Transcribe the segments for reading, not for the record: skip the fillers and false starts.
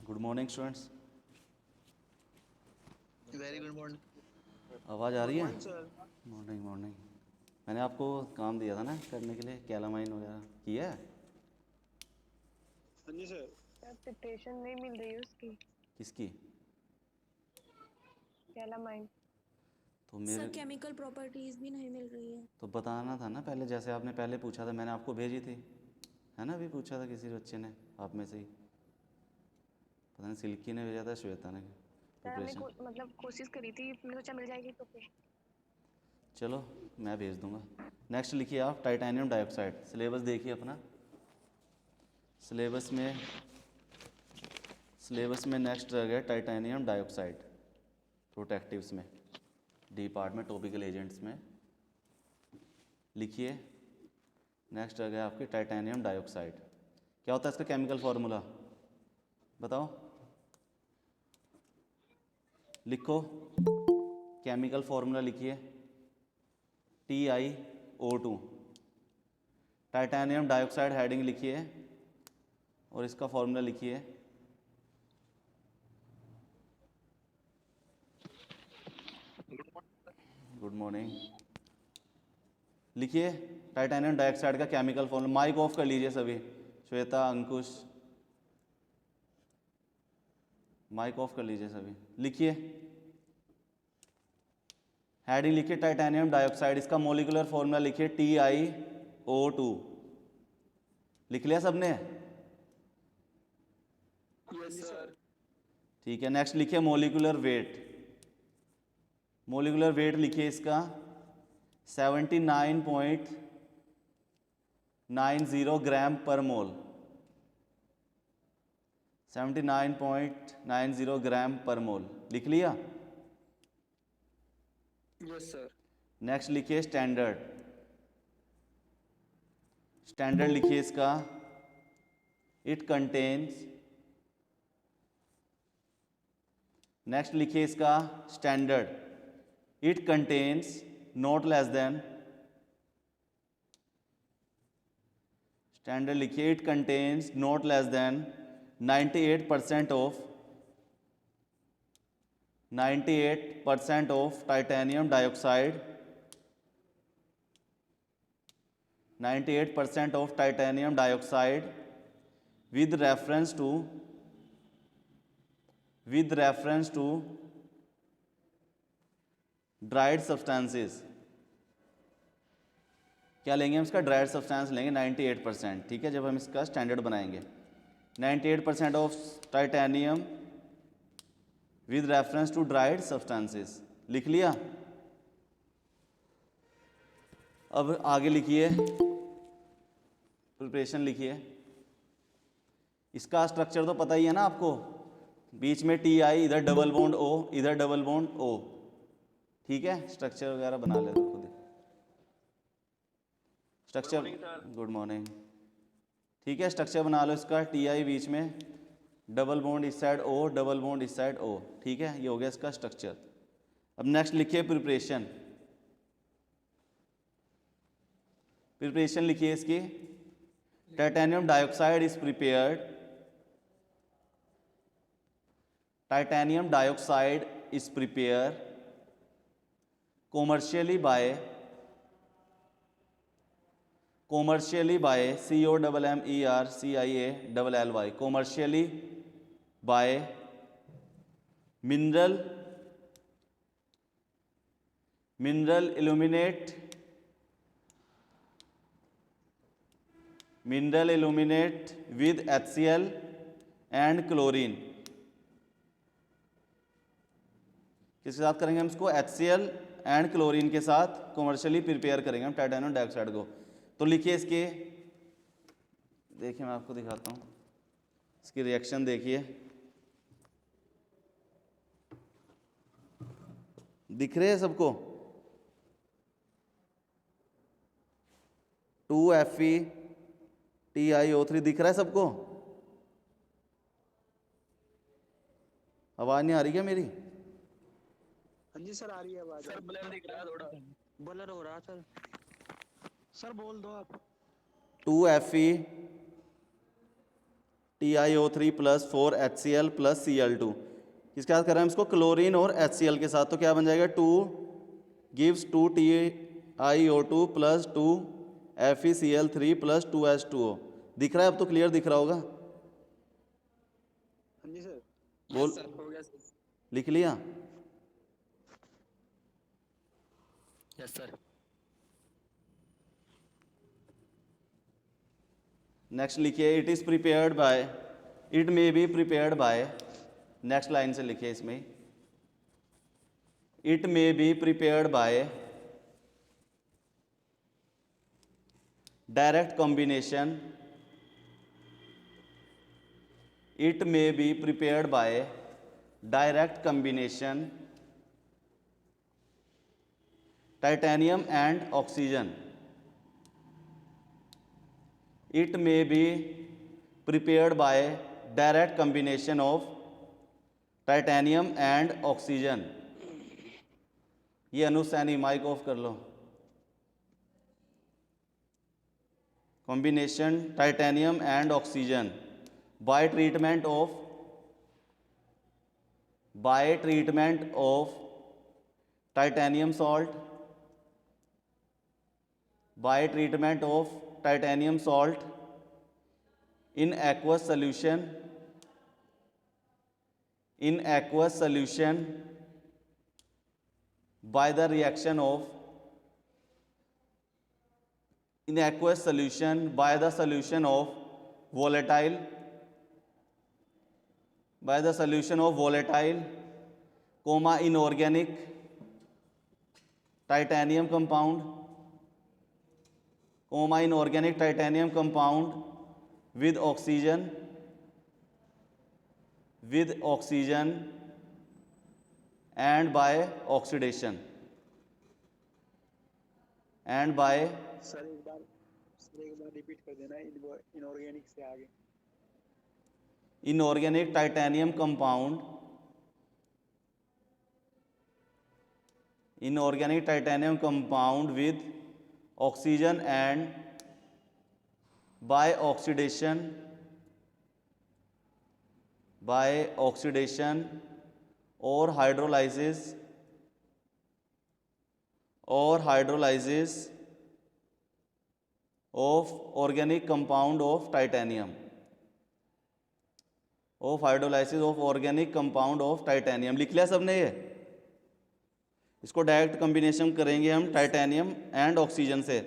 Good morning students. Very good morning. आवाज़ आ रही good है? Morning sir. Morning morning. मैंने आपको काम दिया था ना करने के लिए, कैलामाइन वगैरह किया है? हाँ जी सर। सर प्रिपरेशन नहीं मिल रही है उसकी, किसकी? कैलामाइन। तो सर मेरे केमिकल प्रॉपर्टीज भी नहीं मिल रही है। तो बताना था ना पहले, जैसे आपने पहले पूछा था, मैंने आपको भेजी थी, है ना? अभी पूछा था किसी बच्चे ने आप में से ही, पता नहीं सिल्की ने भेजा था, श्वेता ने। सर हमने प्रिपरेशन। मतलब कोशिश करी थी, मैंने सोचा मिल जाएगी तो फिर। चलो मैं भेज दूंगा। नेक्स्ट लिखिए आप, टाइटेनियम डाइऑक्साइड। सिलेबस देखिए अपना। सिलेबस में नेक्स्ट रह गया टाइटेनियम डाइऑक्साइड, प्रोटेक्टिव्स में, डी पार्ट में, टॉपिकल एजेंट्स में। लिखिए नेक्स्ट रह गया आपके टाइटेनियम डाइऑक्साइड। क्या होता है इसका केमिकल फार्मूला बताओ, लिखो। केमिकल फार्मूला लिखिए, TiO2। टाइटेनियम डाइऑक्साइड हेडिंग लिखिए और इसका फार्मूला लिखिए। Good morning. लिखिए टाइटेनियम डाइऑक्साइड का केमिकल फॉर्मूला। माइक ऑफ कर लीजिए सभी, श्वेता, अंकुश, माइक ऑफ कर लीजिए सभी। लिखिए हेडिंग लिखिए टाइटेनियम डाइऑक्साइड, इसका मोलिकुलर फॉर्मूला लिखिए TiO2। लिख लिया सबने? Yes sir. ठीक है, नेक्स्ट लिखिए मोलिकुलर वेट। मोलिकुलर वेट लिखिए इसका 79.90 ग्राम पर मोल। 79.90 ग्राम पर मोल। लिख लिया? Yes sir. नेक्स्ट लिखिए स्टैंडर्ड। स्टैंडर्ड लिखिए इसका, इट कंटेन्स। नेक्स्ट लिखिए इसका standard, it contains not less than. Standard लिखिए it contains not less than 98% of titanium dioxide. 98% of titanium dioxide with reference to dried substances. क्या लेंगे हम इसका? ड्राइड सब्सटेंस लेंगे 98%। ठीक है, जब हम इसका स्टैंडर्ड बनाएंगे 98% of titanium with reference to dried substances. लिख लिया? अब आगे लिखिए, प्रिपरेशन लिखिए। इसका स्ट्रक्चर तो पता ही है ना आपको, बीच में Ti, इधर डबल बॉन्ड O, इधर डबल बॉन्ड O। ठीक है, स्ट्रक्चर वगैरह बना ले खुद। Structure, good morning. ठीक है, स्ट्रक्चर बना लो इसका, Ti बीच में, डबल बॉन्ड इस साइड O, डबल बॉन्ड इस साइड O। ठीक है, ये हो गया इसका स्ट्रक्चर। अब नेक्स्ट लिखिए प्रिपरेशन। प्रिपरेशन लिखिए इसकी, titanium dioxide is prepared. Titanium dioxide is prepare commercially by COMMERCIALLY, commercially by mineral illuminate with HCl and chlorine। किसके साथ करेंगे हम इसको? HCl एंड क्लोरीन के साथ कमर्शियली प्रिपेयर करेंगे हम टाइटेनियम डाइऑक्साइड को। तो लिखिए इसके, देखिए मैं आपको दिखाता हूँ, इसकी रिएक्शन देखिए, दिख रहे हैं सबको? 2FeTiO3 दिख रहा है सबको? आवाज़ नहीं आ रही क्या मेरी? हाँ जी सर, आ रही है आवाज। सर ब्लर दिख रहा है, थोड़ा ब्लर हो रहा सर। सर बोल दो आप। 2Fe TiO3 plus 4HCl plus Cl2, किसके साथ कर रहे हैं हम इसको? क्लोरीन और HCl के साथ। तो क्या बन जाएगा? 2 gives 2 TiO2 plus 2 FeCl3 plus 2H2O। दिख रहा है अब तो? क्लियर दिख रहा होगा? हाँ जी सर। बोल, हो गया सर। लिख लिया? Yes sir. नेक्स्ट लिखिए, it is prepared by, it may be prepared by, next line से लिखिए इसमें, it may be prepared by direct combination, it may be prepared by direct combination titanium and oxygen, it may be prepared by direct combination of titanium and oxygen। ये अनुसैनी mic off कर लो। Combination titanium and oxygen by treatment of titanium salt, by treatment of titanium salt in aqueous solution, by the reaction of, in aqueous solution by the solution of volatile, by the solution of volatile, inorganic titanium compound, inorganic titanium compound with oxygen, and by oxidation, and by sir एक बार repeat कर देना inorganic से आगे। inorganic titanium compound, inorganic titanium compound with oxygen and by oxidation or hydrolysis of organic compound of titanium, of hydrolysis of organic compound of titanium. लिख लिया सबने? ये इसको डायरेक्ट कॉम्बिनेशन करेंगे हम टाइटेनियम एंड ऑक्सीजन से,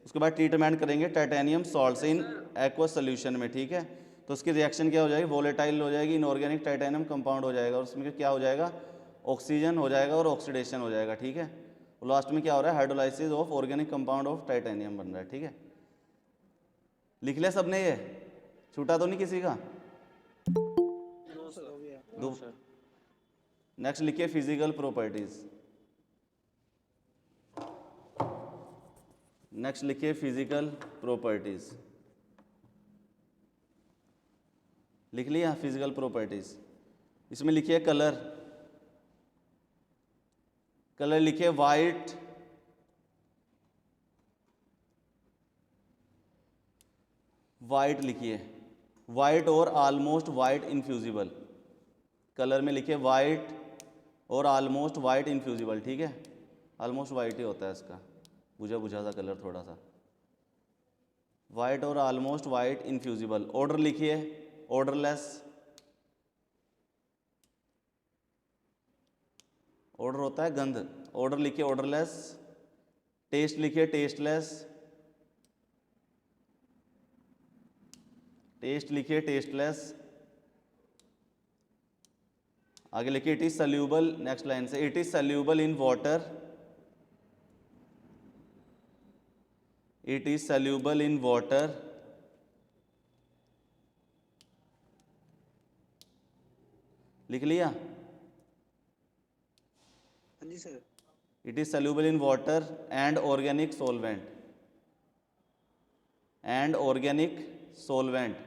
उसके बाद ट्रीटमेंट करेंगे टाइटेनियम सॉल्ट से इन एक्वस सोल्यूशन में, ठीक है? तो उसकी रिएक्शन क्या हो जाएगी? वोलेटाइल हो जाएगी, इनऑर्गेनिक टाइटेनियम कंपाउंड हो जाएगा और उसमें क्या हो जाएगा? ऑक्सीजन हो जाएगा और ऑक्सीडेशन हो जाएगा, ठीक है? और लास्ट में क्या हो रहा है? Hydrolysis of organic compound of titanium बन रहा है, ठीक है? लिख लिया सबने? ये छूटा तो नहीं किसी का? दो। नेक्स्ट लिखिए फिजिकल प्रॉपर्टीज, नेक्स्ट लिखिए फिजिकल प्रॉपर्टीज। लिख लिया फिजिकल प्रॉपर्टीज? इसमें लिखिए कलर, कलर लिखिए वाइट, वाइट लिखिए, वाइट और ऑलमोस्ट वाइट इनफ्यूजिबल। कलर में लिखिए वाइट और ऑलमोस्ट वाइट इनफ्यूजिबल, ठीक है? ऑलमोस्ट वाइट ही होता है इसका, बुझा बुझा सा कलर थोड़ा सा। वाइट और ऑलमोस्ट वाइट इनफ्यूजिबल। ऑर्डर लिखिए ऑर्डरलेस, ऑर्डर होता है गंध, ऑर्डर लिखिए ऑर्डरलेस। टेस्ट लिखिए टेस्टलेस, टेस्ट लिखिए टेस्टलेस। आगे लिखिए it is soluble, next line से, it is soluble in water, it is soluble in water, लिख लिया? हाँ जी सर। It is soluble in water and organic solvent, and organic solvent.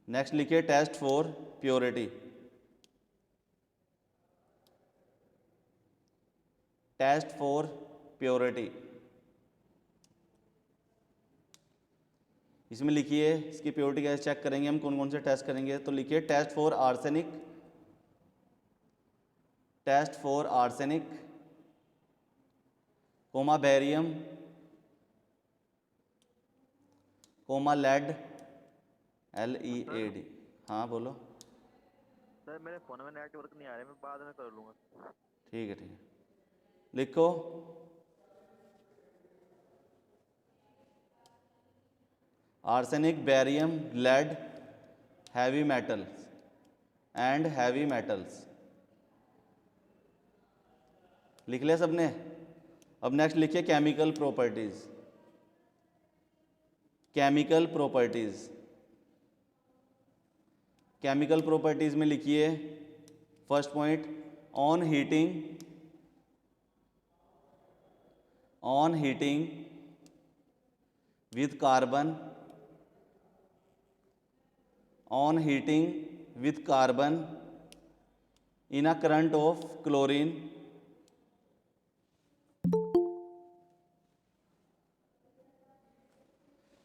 Next लिखिए test for purity, test for purity. इसमें लिखिए इसकी प्योरिटी कैसे चेक करेंगे हम, कौन कौन से टेस्ट करेंगे। तो लिखिए test for arsenic, test for arsenic, comma barium, comma lead, LEAD। हाँ बोलो। सर मेरे फोन में नेटवर्क नहीं आ रहा है, मैं बाद में कर लूँगा। ठीक है ठीक है, लिखो arsenic, barium, lead, heavy metals and heavy metals. लिख लिया सबने। अब नेक्स्ट लिखिए chemical properties, chemical properties. Chemical properties में लिखिए first point, on heating, on heating with carbon, on heating with carbon in a current of chlorine,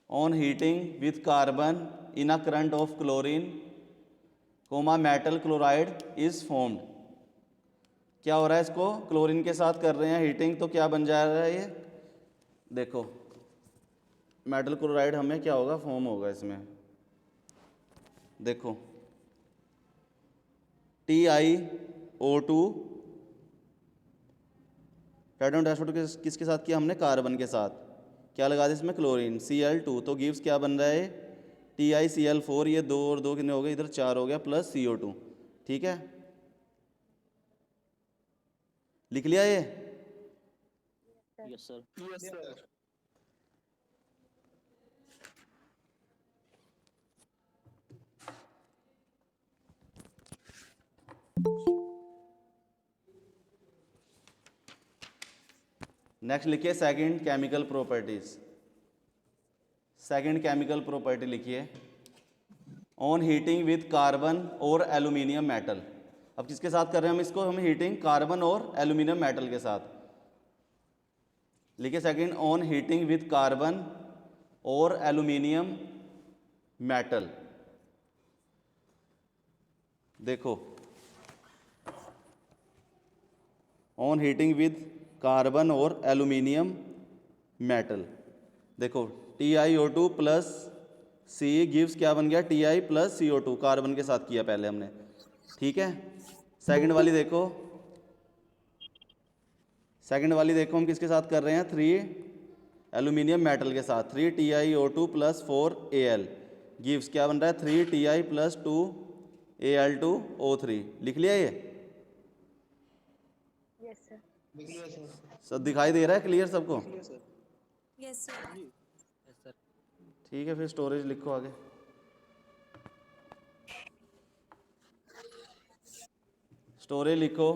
on heating with carbon in a current of chlorine, comma metal chloride is formed. क्या हो रहा है, इसको chlorine के साथ कर रहे हैं हीटिंग, तो क्या बन जा रहा है ये, देखो मेटल क्लोराइड हमें क्या होगा, फॉर्म होगा इसमें। देखो TiO2, टाइटेनियम डाइऑक्साइड किसके साथ किया हमने, कार्बन के साथ। क्या लगा दिया इसमें, क्लोरीन, Cl2, तो गिव्स क्या बन रहा है, TiCl4। ये 2 और 2 कितने हो गए, इधर 4 हो गया, प्लस CO2। ठीक है, लिख लिया ये। Yes sir. नेक्स्ट लिखिए second chemical properties, second chemical property लिखिए ऑन हीटिंग विथ कार्बन और एल्यूमिनियम मेटल। अब किसके साथ कर रहे हैं हम इसको, हम हीटिंग कार्बन और एल्यूमिनियम मेटल के साथ। लिखिए second, on heating with carbon और एल्यूमिनियम मेटल। देखो ऑन हीटिंग विद कार्बन और एल्यूमिनियम मेटल, देखो TiO2 प्लस C गिव्स क्या बन गया, Ti प्लस CO2, कार्बन के साथ किया पहले हमने। ठीक है, सेकंड वाली देखो, सेकंड वाली देखो हम किसके साथ कर रहे हैं, 3 एल्यूमिनियम मेटल के साथ। 3 TiO2 प्लस 4 Al गिव्स क्या बन रहा है, 3 Ti प्लस 2 Al2O3। लिख लिया ये, यस सर। सब दिखाई दे रहा है, क्लियर सबको। Yes sir. ठीक है, फिर स्टोरेज लिखो आगे। स्टोरेज लिखो,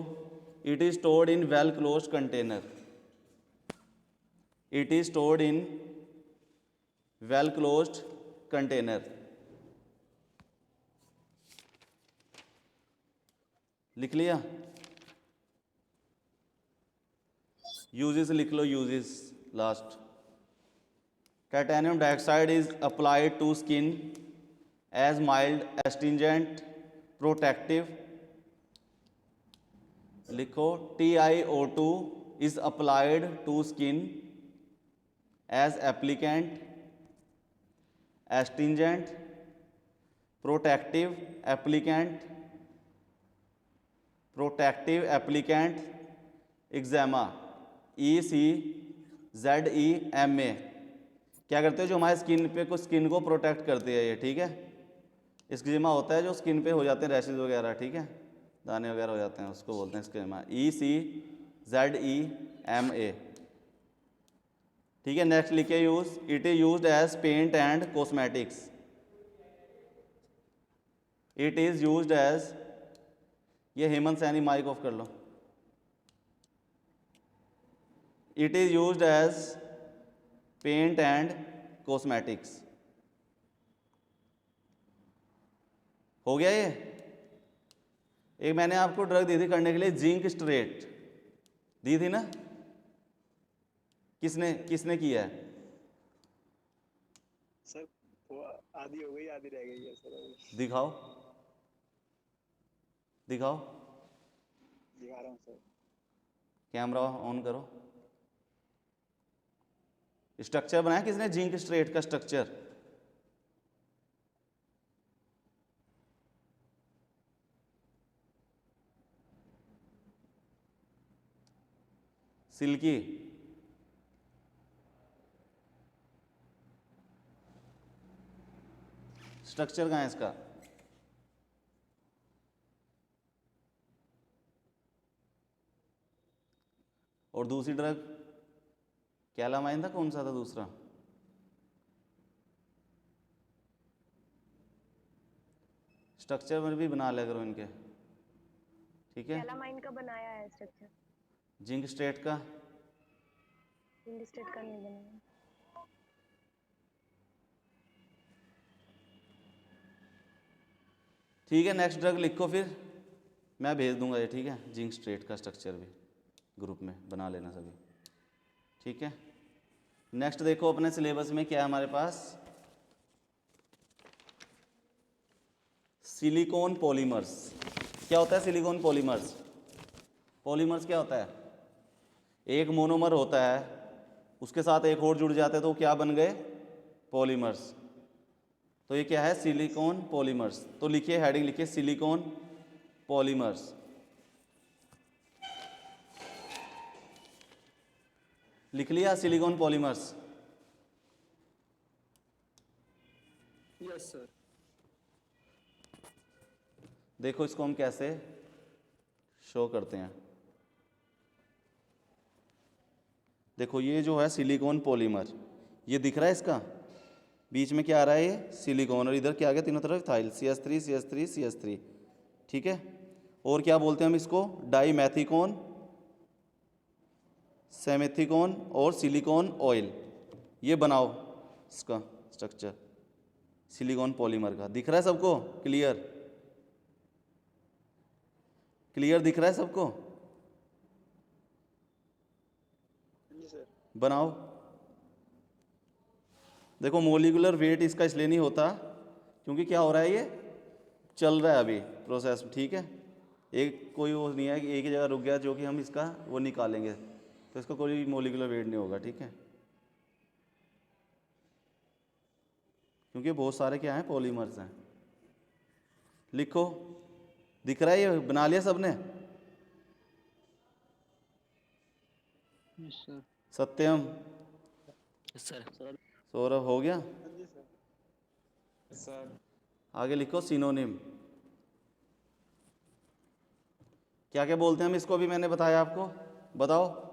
it is stored in well closed container, it is stored in well closed container. लिख लिया, यूजेस लिख लो, uses last. Titanium dioxide is applied to skin as mild astringent protective. लिखो TiO2 is applied to skin as applicant astringent protective applicant eczema ECZEMA। क्या करते हैं, जो हमारे स्किन पे कुछ स्किन को प्रोटेक्ट करते हैं ये। ठीक है, एक्जेमा होता है जो स्किन पे हो जाते हैं रैशेज वगैरह, ठीक है, दाने वगैरह हो जाते हैं, उसको बोलते हैं एक्जेमा, ECZEMA। ठीक है, नेक्स्ट लिखिए use, it is used as paint and cosmetics, it is used as, ये हेमंत सैनी माइक ऑफ कर लो, it is used as paint and cosmetics. हो गया ये। एक मैंने आपको ड्रग दी थी करने के लिए, जिंक स्ट्रेट दी थी ना, किसने किया है, सर वो आधी हो गई, आधी रह गई है सर अभी। दिखाओ दिखाओ, दिखा रहा हूँ सर। कैमरा ऑन करो। स्ट्रक्चर बनाया किसने? जिंक स्ट्रेट का स्ट्रक्चर। सिल्की, स्ट्रक्चर कहाँ है इसका? और दूसरी ड्रग कैलामाइन था, कौन सा था दूसरा? स्ट्रक्चर में भी बना लिया करो इनके, ठीक है। कैलामाइन का बनाया है स्ट्रक्चर, जिंक स्ट्रेट का जिंक स्टेट का नहीं बनाया। ठीक है। नेक्स्ट ड्रग लिखो फिर, मैं भेज दूंगा ये, ठीक है। जिंक स्ट्रेट का स्ट्रक्चर भी ग्रुप में बना लेना सभी, ठीक है। नेक्स्ट देखो अपने सिलेबस में क्या है हमारे पास, सिलिकॉन पॉलीमर्स। क्या होता है सिलिकॉन पॉलीमर्स? पॉलीमर्स क्या होता है? एक मोनोमर होता है, उसके साथ एक और जुड़ जाते हैं तो क्या बन गए? पॉलीमर्स। तो ये क्या है? Silicon polymers. तो लिखिए, हेडिंग लिखिए सिलिकॉन पॉलीमर्स। लिख लिया सिलिकॉन पॉलीमर्स? Yes sir. देखो इसको हम कैसे शो करते हैं। देखो ये जो है सिलिकॉन पॉलीमर, ये दिख रहा है, इसका बीच में क्या आ रहा है? ये सिलिकॉन, और इधर क्या आ गया तीनों तरफ? इथाइल, CH3 CH3 CH3, ठीक है। और क्या बोलते हैं हम इसको? डाईमेथिकॉन, सेमेथिकॉन और सिलिकॉन ऑयल। ये बनाओ इसका स्ट्रक्चर सिलिकॉन पॉलीमर का। दिख रहा है सबको? क्लियर? क्लियर दिख रहा है सबको? जी सर। बनाओ। देखो मोलिकुलर वेट इसका इसलिए नहीं होता क्योंकि क्या हो रहा है, ये चल रहा है अभी प्रोसेस, ठीक है। एक कोई वो नहीं है कि एक ही जगह रुक गया जो कि हम इसका वो निकालेंगे, तो इसका कोई मोलिकुलर वेट नहीं होगा, ठीक है। क्योंकि बहुत सारे क्या हैं? पॉलीमर्स हैं। लिखो, दिख रहा है? ये बना लिया सबने? Yes sir. Satyam, sir sir. Saurabh, हो गया? हाँ जी सर। सर आगे लिखो सिनोनिम। क्या क्या बोलते हैं हम इसको? अभी मैंने बताया आपको, बताओ।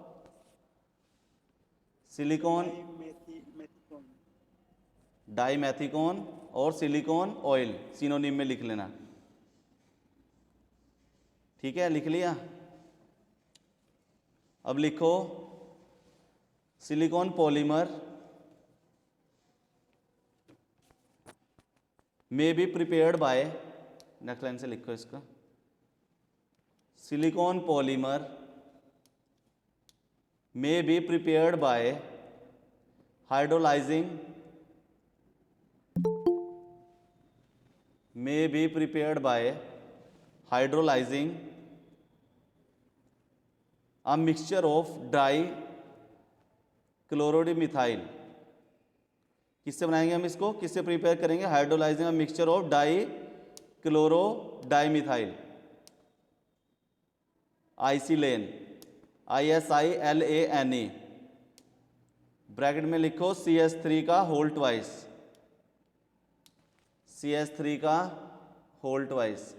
सिलिकॉन, मेथिकॉन। डाईमेथिकॉन और सिलिकॉन ऑयल सिनोनिम में लिख लेना, ठीक है। लिख लिया? अब लिखो silicon polymer may be prepared by, next line से लिखो इसका, silicon polymer may be prepared by hydrolyzing, may be prepared by hydrolyzing a mixture of dichlorodimethyl। किससे बनाएंगे हम इसको? किससे प्रिपेयर करेंगे? Hydrolysing a mixture of dichlorodimethyl, silane, ISILANE। Bracket में लिखो CH3 का होल ट्वाइस, CH3 का होल ट्वाइस,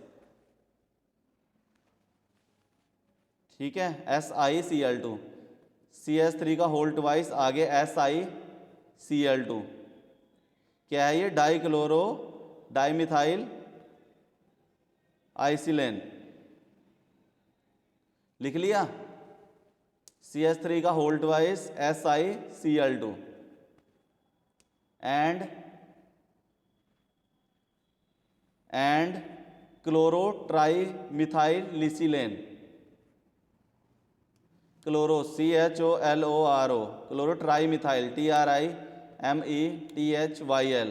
ठीक है। SiCl2, CH3 का होल ट्वाइस, आगे SiCl2। क्या है ये? Dichloro dimethyl आइसिलेन। लिख लिया? CH3 का whole twice SiCl2 and chlorotrimethylsilen, chloro CHOLORO, क्लोरोट्राइमिथाइल TRIMETHYL,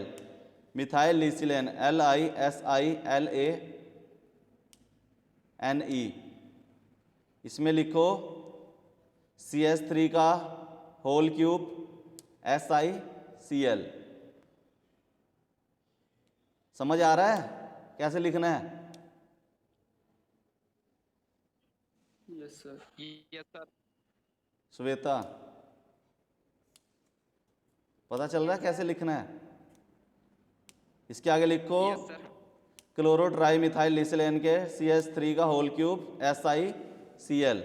methyl लिसिलेन LISILANE। इसमें लिखो CH3 का होल क्यूब SiCl। समझ आ रहा है कैसे लिखना है? Yes sir. Yes sir. Shweta पता चल रहा है कैसे लिखना है? इसके आगे लिखो क्लोरो ट्राई मिथाइल लिसिलेन के CH3 का whole cube SiCl।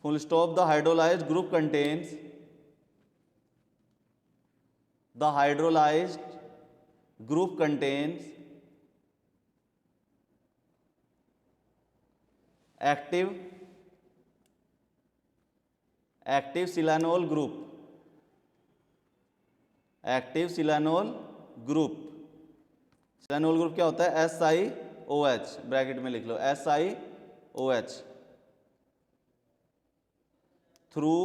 Full stop the hydrolysed group contains the hydrolysed group contains active silanol group. Active silanol group. Silanol group क्या होता है? SiOH, ब्रैकेट में लिख लो SiOH। Through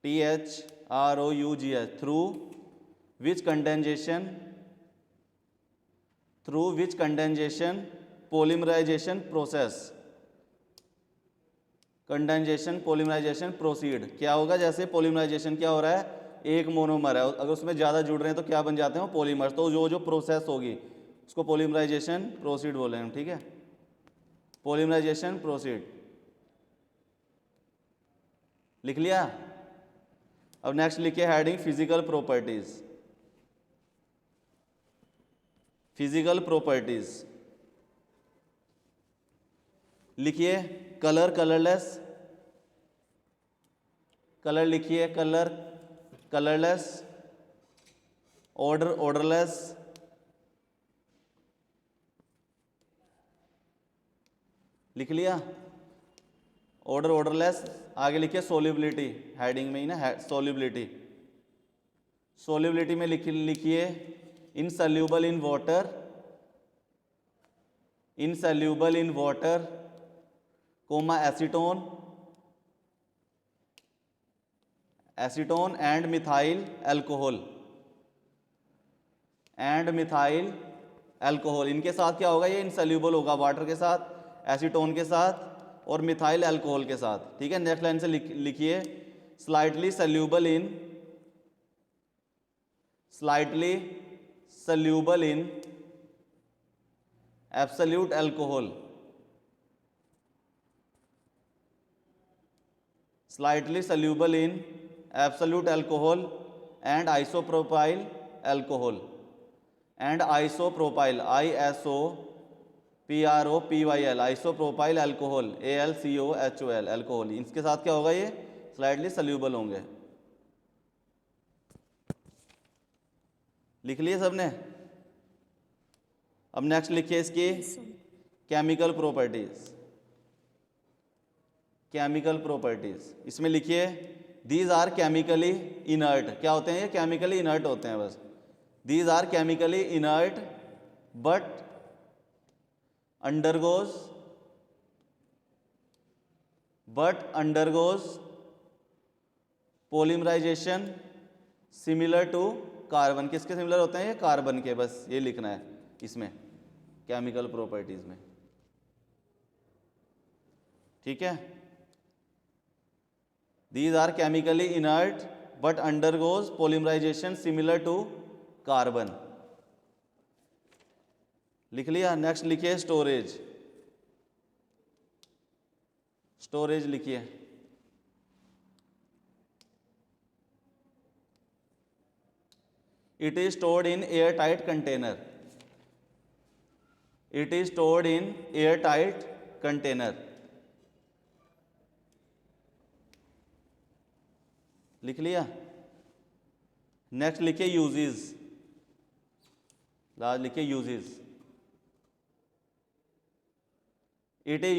THROUGH, through which condensation polymerisation process. Condensation polymerisation proceed. क्या होगा? जैसे polymerisation क्या हो रहा है, एक मोनोमर है, अगर उसमें ज़्यादा जुड़ रहे हैं तो क्या बन जाते हैं? पॉलीमर्स। तो जो प्रोसेस होगी उसको पोलिमराइजेशन प्रोसीड बोले हम, ठीक है? पोलिमराइजेशन प्रोसीड लिख लिया। अब नेक्स्ट लिखिए heading physical properties. Physical properties लिखिए कलर, कलरलेस। कलर लिखिए कलर, कलरलेस। Order, odourless. लिख लिया ऑर्डर, ऑर्डरलेस। आगे लिखिए सोल्यूबिलिटी, हेडिंग में ही ना, सोल्यूबिलिटी। सोल्यूबिलिटी में लिखिए insoluble in water, insoluble in water, comma acetone, acetone and methyl alcohol, and methyl alcohol. इनके साथ क्या होगा? ये इनसॉल्यूबल होगा वाटर के साथ, एसीटोन के साथ और मिथाइल अल्कोहल के साथ, ठीक है? नेक्स्ट लाइन से लिखिए slightly soluble in, slightly soluble in absolute alcohol, slightly soluble in absolute alcohol and isopropyl alcohol, and isopropyl ISOPROPYL isopropyl alcohol ALCOHOL alcohol. इसके साथ क्या होगा? ये स्लाइटली सल्यूबल होंगे। लिख लिए सबने? अब नेक्स्ट लिखिए इसकी केमिकल प्रॉपर्टीज। केमिकल प्रॉपर्टीज इसमें लिखिए दीज आर केमिकली इनर्ट। क्या होते हैं ये? केमिकली इनर्ट होते हैं बस। These are chemically inert but undergoes polymerization similar to carbon. किसके सिमिलर होते हैं ये? कार्बन के। बस ये लिखना है इसमें केमिकल प्रॉपर्टीज में, ठीक है? These are chemically inert but undergoes polymerization similar to carbon। लिख लिया? नेक्स्ट लिखिए स्टोरेज। स्टोरेज लिखिए it is stored in air tight container, it is stored in air tight container. लिख लिया? नेक्स्ट लिखिए यूजेस। लास्ट लिखिए uses. It is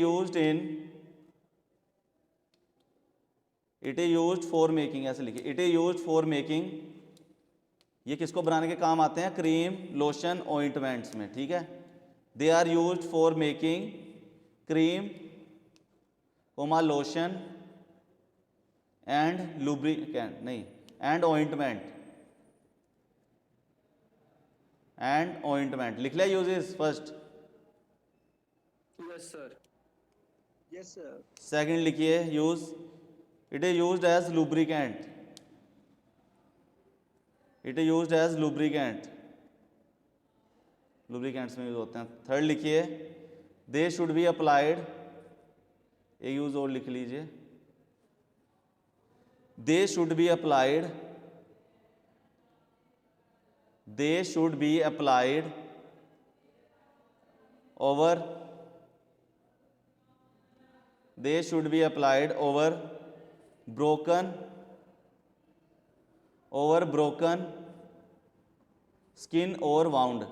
used for making, ऐसे लिखिए it is used for making. ये किसको बनाने के काम आते हैं? क्रीम, लोशन, ऑइंटमेंट्स में, ठीक है? They are used for making cream, comma lotion and lubricant, नहीं, एंड ऑइंटमेंट, एंड ऑइंटमेंट। लिख लिया uses first. Yes sir. Yes sir. Second लिखिए use, it is used as lubricant, it is used as lubricant, lubricants में use होते हैं। Third लिखिए they should be applied, एक use और लिख लीजिए, they should be applied, they should be applied over, they should be applied over broken, over broken skin और wound.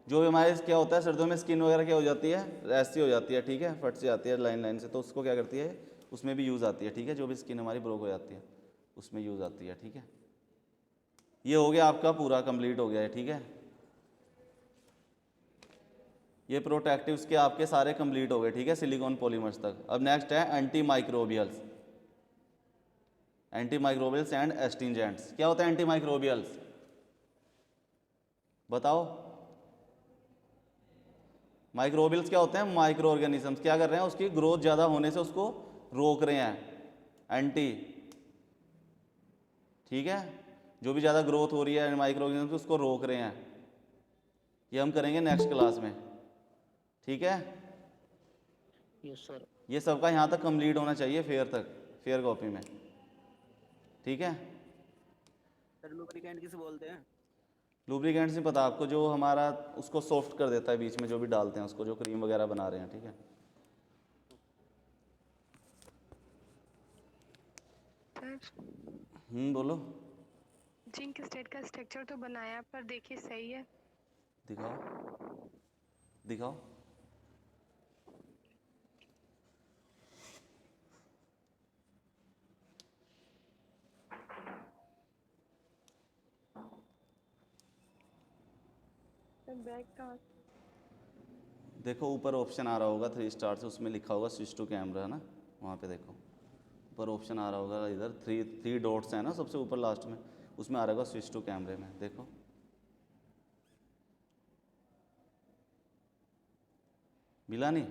जो भी हमारे क्या होता है सर्दियों में स्किन वगैरह क्या हो जाती है, ऐसी हो जाती है, ठीक है, फट से जाती है लाइन लाइन से, तो उसको क्या करती है, उसमें भी यूज़ आती है, ठीक है, जो भी स्किन हमारी ब्रोक हो जाती है उसमें यूज़ आती है, ठीक है। ये हो गया आपका पूरा कंप्लीट हो गया है, ठीक है। ये प्रोटेक्टिव्स के आपके सारे कंप्लीट हो गए, ठीक है, सिलिकॉन पॉलीमर्स तक। अब नेक्स्ट है antimicrobials, antimicrobials and astringents. क्या होता है एंटी माइक्रोबियल्स, बताओ। माइक्रोबियल्स क्या होते हैं, माइक्रो ऑर्गेनिजम्स क्या कर रहे हैं, उसकी ग्रोथ ज़्यादा होने से उसको रोक रहे हैं, एंटी, ठीक है, जो भी ज़्यादा ग्रोथ हो रही है माइक्रो ऑर्गेनिजम्स उसको रोक रहे हैं। ये हम करेंगे नेक्स्ट क्लास में, ठीक है। Yes sir. ये सबका यहाँ तक कंप्लीट होना चाहिए फेयर तक, फेयर कॉपी में, ठीक है। सर लुब्रिकेंट किसे बोलते हैं? लुब्रिकेंट्स नहीं पता आपको, जो हमारा उसको सॉफ्ट कर देता है बीच में, जो भी डालते हैं उसको, जो क्रीम वगैरह बना रहे हैं, ठीक है। बोलो। जिंक स्टेट का स्ट्रक्चर तो बनाया पर देखिए सही है। दिखाओ दिखाओ। बैग का देखो ऊपर ऑप्शन आ रहा होगा 3 स्टार से, उसमें लिखा होगा स्विच टू कैमरा, है ना, वहाँ पे देखो ऊपर ऑप्शन आ रहा होगा, इधर थ्री डॉट्स है ना सबसे ऊपर लास्ट में, उसमें आ रहा होगा स्विच टू कैमरे में, देखो। मिला नहीं,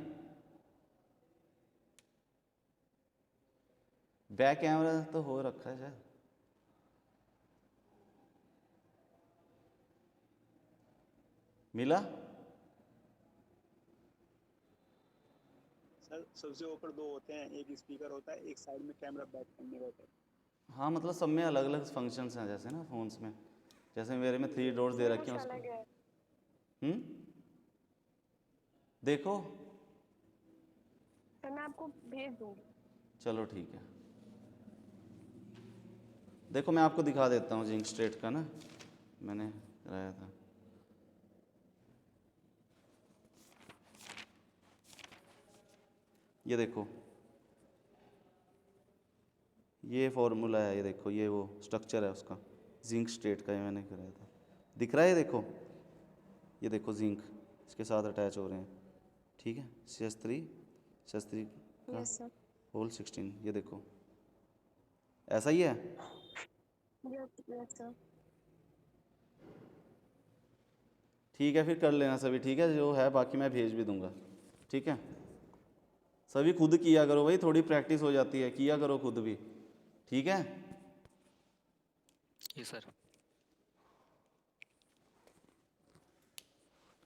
बैक कैमरा तो हो रखा है शायद। मिला? सर सबसे ऊपर दो होते हैं, एक स्पीकर होता है, एक साइड में कैमरा बैक करने का होता है। हाँ मतलब सब में अलग अलग फंक्शंस हैं, जैसे ना फोन्स में, जैसे मेरे में 3 डॉट्स दे रखे हैं कुछ अलग उसको। है। देखो, तो मैं आपको भेज दूंगी। चलो ठीक है, देखो मैं आपको दिखा देता हूँ जिंक स्ट्रेट का ना, मैंने कराया था। ये देखो, ये फॉर्मूला है, ये देखो, ये वो स्ट्रक्चर है उसका, जिंक स्ट्रेट का, ये मैंने कराया था, दिख रहा है, ये देखो, ये देखो जिंक इसके साथ अटैच हो रहे हैं, ठीक है, CS3 का यस सर। होल 16, ये देखो ऐसा ही है। Yes sir. ठीक है, फिर कर लेना सभी, ठीक है, जो है बाकी मैं भेज भी दूंगा, ठीक है। सभी खुद किया करो भाई, थोड़ी प्रैक्टिस हो जाती है, किया करो खुद भी, ठीक है। जी सर।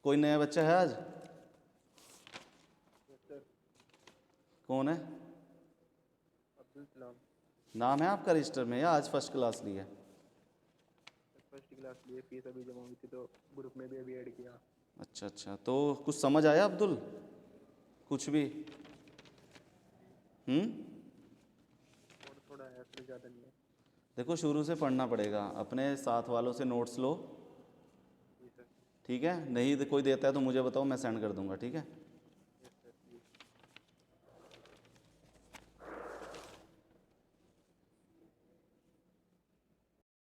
कोई नया बच्चा है आज? कौन है? अब्दुल सलाम। नाम है आपका रजिस्टर में, या आज फर्स्ट क्लास ली है? फर्स्ट क्लास लिए, फीस अभी जमा हुई थी तो ग्रुप में भी अभी ऐड किया। अच्छा अच्छा, तो कुछ समझ आया अब्दुल, कुछ भी? और थोड़ा है, फिर ज़्यादा नहीं है। देखो शुरू से पढ़ना पड़ेगा, अपने साथ वालों से नोट्स लो, जी सर। ठीक है, नहीं कोई देता है तो मुझे बताओ, मैं सेंड कर दूंगा, ठीक है।